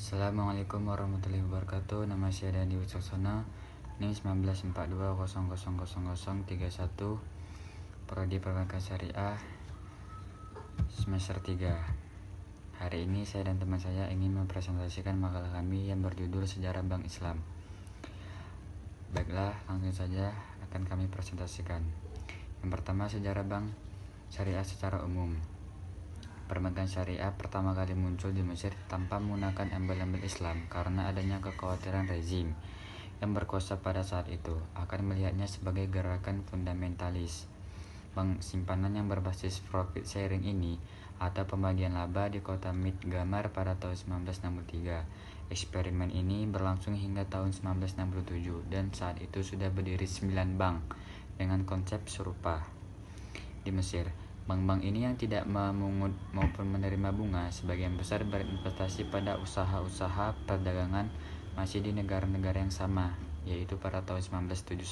Assalamualaikum warahmatullahi wabarakatuh. Nama saya Dandi Wicaksono. NIM 1942000031. Prodi Perbankan Syariah semester 3. Hari ini saya dan teman saya ingin mempresentasikan makalah kami yang berjudul Sejarah Bank Islam. Baiklah, langsung saja akan kami presentasikan. Yang pertama, sejarah bank syariah secara umum. Perbankan syariah pertama kali muncul di Mesir tanpa menggunakan embel-embel Islam karena adanya kekhawatiran rezim yang berkuasa pada saat itu akan melihatnya sebagai gerakan fundamentalis. Bank simpanan yang berbasis profit sharing ini atau pembagian laba di kota Midgamar pada tahun 1963. Eksperimen ini berlangsung hingga tahun 1967 dan saat itu sudah berdiri 9 bank dengan konsep serupa di Mesir. Bank-bank ini yang tidak memungut maupun menerima bunga sebagian besar berinvestasi pada usaha-usaha perdagangan masih di negara-negara yang sama, yaitu pada tahun 1971.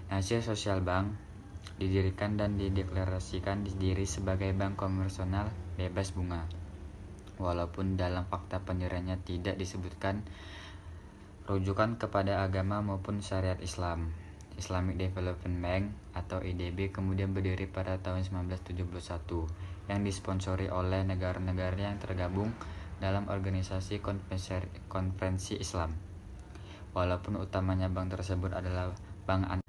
Nasir Social Bank didirikan dan dideklarasikan diri sebagai bank komersional bebas bunga. Walaupun dalam fakta pendiriannya tidak disebutkan rujukan kepada agama maupun syariat Islam. Islamic Development Bank atau IDB kemudian berdiri pada tahun 1971 yang disponsori oleh negara-negara yang tergabung dalam organisasi konferensi Islam. Walaupun utamanya bank tersebut adalah bank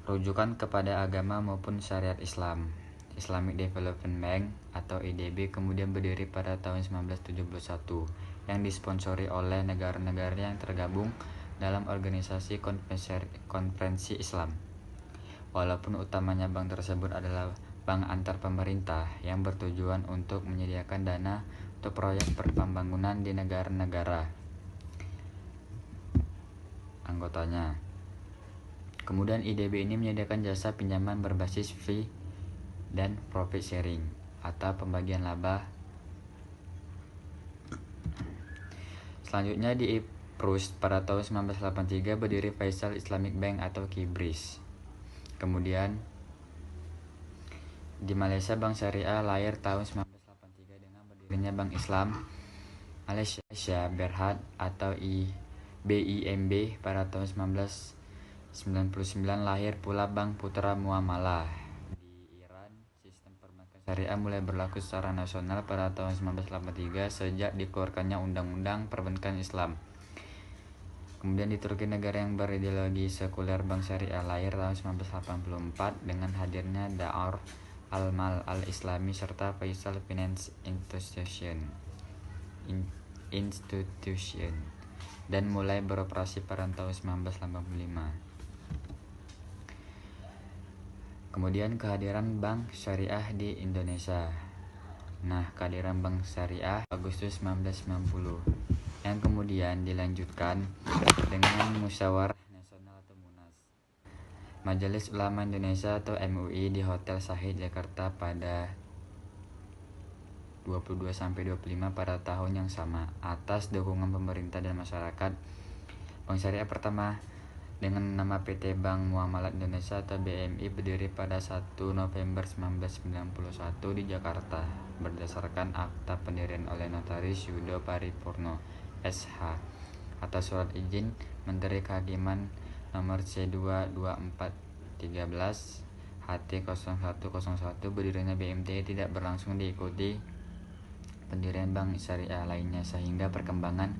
rujukan kepada agama maupun syariat Islam. Islamic Development Bank atau IDB kemudian berdiri pada tahun 1971 yang disponsori oleh negara-negara yang tergabung dalam organisasi konferensi Islam. Walaupun utamanya bank tersebut adalah bank antar pemerintah yang bertujuan untuk menyediakan dana untuk proyek pembangunan di negara-negara anggotanya. Kemudian IDB ini menyediakan jasa pinjaman berbasis fee dan profit sharing atau pembagian laba. Selanjutnya di Prus pada tahun 1983 berdiri Faisal Islamic Bank atau Kibris. Kemudian di Malaysia Bank Syariah lahir tahun 1983 dengan berdirinya Bank Islam Malaysia Berhad atau BIMB. Pada tahun 1999 lahir pula Bank Putra Muamalah. Di Iran, sistem perbankan syariah mulai berlaku secara nasional pada tahun 1983 sejak dikeluarkannya Undang-Undang Perbankan Islam. Kemudian di Turki, negara yang berideologi sekuler, Bank Syariah lahir tahun 1984 dengan hadirnya Dar al-Mal al-Islami serta Faisal Finance Institution dan mulai beroperasi pada tahun 1985. Kemudian kehadiran Bank Syariah di Indonesia. Kehadiran Bank Syariah Agustus 1990 yang kemudian dilanjutkan dengan Musyawarah Nasional atau MUNAS, Majelis Ulama Indonesia atau MUI di Hotel Sahid Jakarta pada 22-25 pada tahun yang sama. Atas dukungan pemerintah dan masyarakat, Bank Syariah pertama dengan nama PT Bank Muamalat Indonesia atau BMI berdiri pada 1 November 1991 di Jakarta berdasarkan akta pendirian oleh Notaris Yudo Paripurno SH atas surat izin Menteri Kehakiman nomor C22413 HT0101. Berdirinya BMT tidak berlangsung diikuti pendirian bank syariah lainnya sehingga perkembangan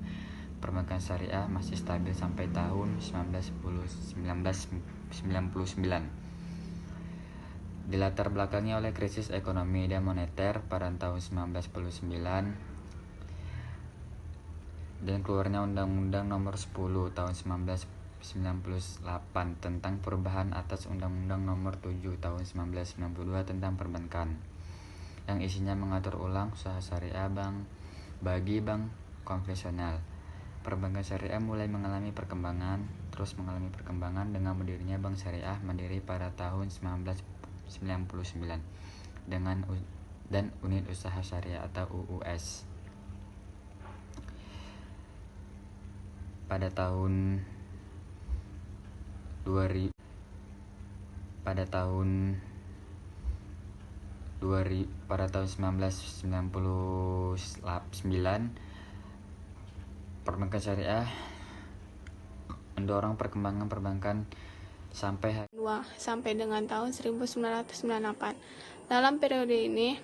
perbankan syariah masih stabil sampai tahun 1999. Dilatar belakangi oleh krisis ekonomi dan moneter pada tahun 1999 dan keluarnya Undang-Undang Nomor 10 Tahun 1998 tentang perubahan atas Undang-Undang Nomor 7 Tahun 1992 tentang perbankan, yang isinya mengatur ulang usaha syariah bank bagi bank konvensional. Perbankan syariah mulai mengalami perkembangan dengan berdirinya Bank Syariah Mandiri pada tahun 1999 dan Unit Usaha Syariah atau UUS. Pada tahun 1999 Perbankan syariah mendorong perkembangan perbankan sampai dengan tahun 1998. Dalam periode ini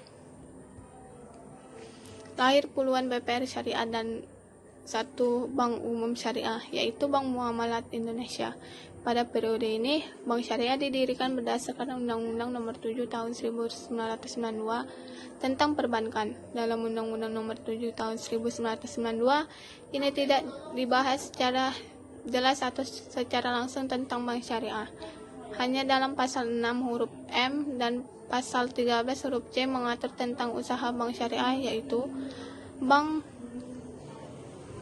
lahir puluhan BPR syariah dan satu bank umum syariah, yaitu Bank Muamalat Indonesia. Pada periode ini, Bank Syariah didirikan berdasarkan Undang-Undang Nomor 7 Tahun 1992 tentang perbankan. Dalam Undang-Undang Nomor 7 Tahun 1992, ini tidak dibahas secara jelas atau secara langsung tentang Bank Syariah. Hanya dalam pasal 6 huruf M dan pasal 13 huruf C mengatur tentang usaha Bank Syariah, yaitu Bank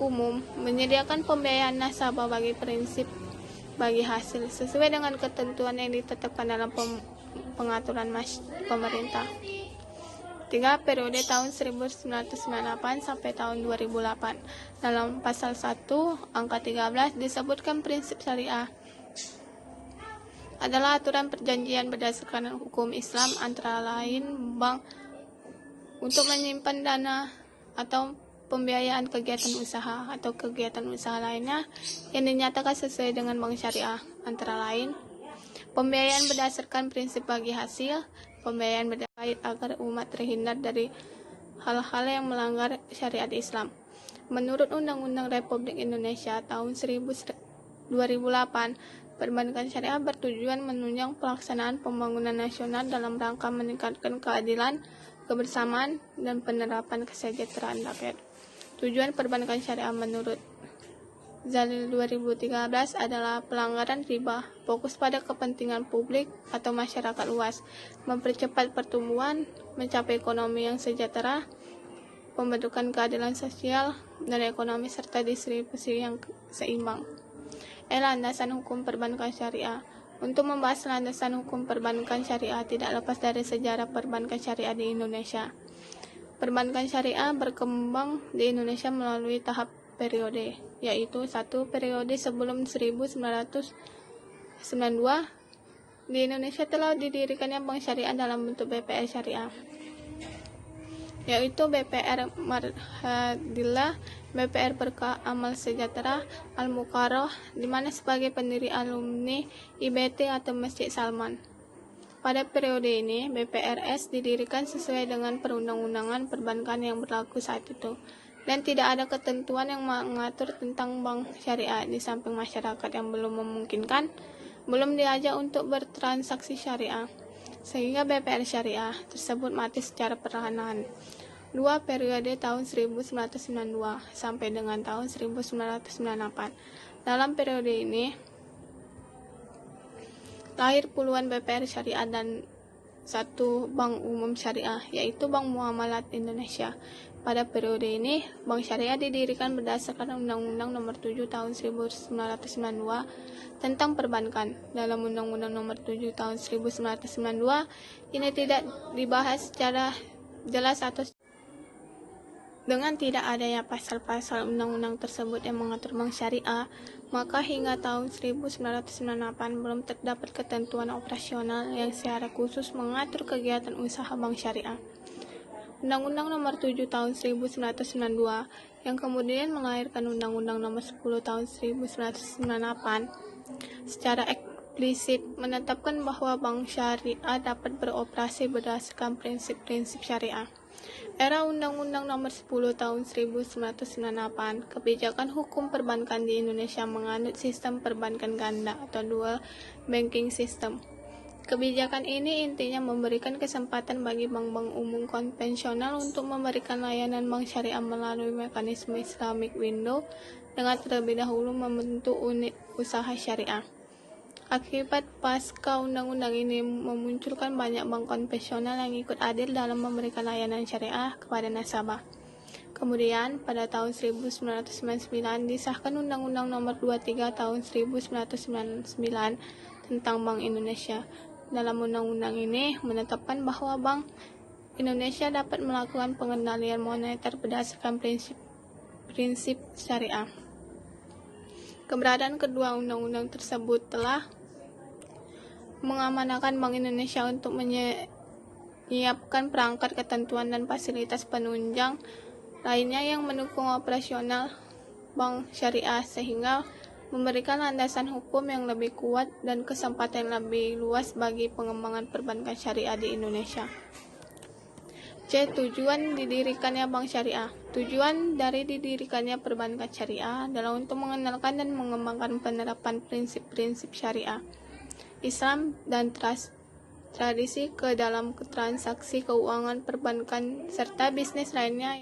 Umum menyediakan pembiayaan nasabah bagi hasil sesuai dengan ketentuan yang ditetapkan dalam pengaturan pemerintah. 3. Periode tahun 1998 sampai tahun 2008. Dalam pasal 1 angka 13 disebutkan prinsip syariah adalah aturan perjanjian berdasarkan hukum Islam antara lain bank untuk menyimpan dana atau pembiayaan kegiatan usaha atau kegiatan usaha lainnya yang dinyatakan sesuai dengan bank syariah, antara lain pembiayaan berdasarkan prinsip bagi hasil, pembiayaan berdasarkan agar umat terhindar dari hal-hal yang melanggar syariat Islam. Menurut Undang-Undang Republik Indonesia tahun 2008, perbankan syariah bertujuan menunjang pelaksanaan pembangunan nasional dalam rangka meningkatkan keadilan, kebersamaan, dan penerapan kesejahteraan rakyat. Tujuan perbankan syariah menurut Zalil 2013 adalah pelanggaran riba, fokus pada kepentingan publik atau masyarakat luas, mempercepat pertumbuhan, mencapai ekonomi yang sejahtera, pembentukan keadilan sosial dan ekonomi serta distribusi yang seimbang. Landasan hukum perbankan syariah. Untuk membahas landasan hukum perbankan syariah tidak lepas dari sejarah perbankan syariah di Indonesia. Perbankan syariah berkembang di Indonesia melalui tahap periode, yaitu 1. Periode sebelum 1992, di Indonesia telah didirikannya bank syariah dalam bentuk BPR syariah, yaitu BPR Marhadillah, BPR Berkah Amal Sejahtera, Al-Mukarrah, di mana sebagai pendiri alumni IBT atau Masjid Salman. Pada periode ini, BPRS didirikan sesuai dengan perundang-undangan perbankan yang berlaku saat itu, dan tidak ada ketentuan yang mengatur tentang bank syariah. Di samping masyarakat yang belum memungkinkan, belum diajak untuk bertransaksi syariah, sehingga BPR syariah tersebut mati secara perlahan. 2. Periode tahun 1992 sampai dengan tahun 1998. Dalam periode ini, lahir puluhan BPR syariah dan satu bank umum syariah, yaitu Bank Muamalat Indonesia. Pada periode ini, Bank Syariah didirikan berdasarkan Undang-Undang Nomor 7 Tahun 1992 tentang perbankan. Dalam Undang-Undang Nomor 7 Tahun 1992, ini tidak dibahas secara jelas atau dengan tidak adanya pasal-pasal undang-undang tersebut yang mengatur bank syariah, maka hingga tahun 1998 belum terdapat ketentuan operasional yang secara khusus mengatur kegiatan usaha bank syariah. Undang-Undang Nomor 7 Tahun 1992 yang kemudian melahirkan Undang-Undang Nomor 10 Tahun 1998 secara eksplisit menetapkan bahwa bank syariah dapat beroperasi berdasarkan prinsip-prinsip syariah. Era Undang-Undang Nomor 10 Tahun 1998, kebijakan hukum perbankan di Indonesia menganut sistem perbankan ganda atau dual banking system. Kebijakan ini intinya memberikan kesempatan bagi bank-bank umum konvensional untuk memberikan layanan bank syariah melalui mekanisme Islamic Window dengan terlebih dahulu membentuk unit usaha syariah. Akibat pasca undang-undang ini memunculkan banyak bank konvensional yang ikut adil dalam memberikan layanan syariah kepada nasabah. Kemudian, pada tahun 1999 disahkan Undang-Undang Nomor 23 Tahun 1999 tentang Bank Indonesia. Dalam undang-undang ini menetapkan bahwa Bank Indonesia dapat melakukan pengendalian moneter berdasarkan prinsip syariah. Keberadaan kedua undang-undang tersebut telah mengamanahkan Bank Indonesia untuk menyiapkan perangkat ketentuan dan fasilitas penunjang lainnya yang mendukung operasional bank syariah sehingga memberikan landasan hukum yang lebih kuat dan kesempatan yang lebih luas bagi pengembangan perbankan syariah di Indonesia. C. Tujuan didirikannya bank syariah. Tujuan dari didirikannya perbankan syariah adalah untuk mengenalkan dan mengembangkan penerapan prinsip-prinsip syariah, Islam, dan tradisi ke dalam transaksi keuangan perbankan serta bisnis lainnya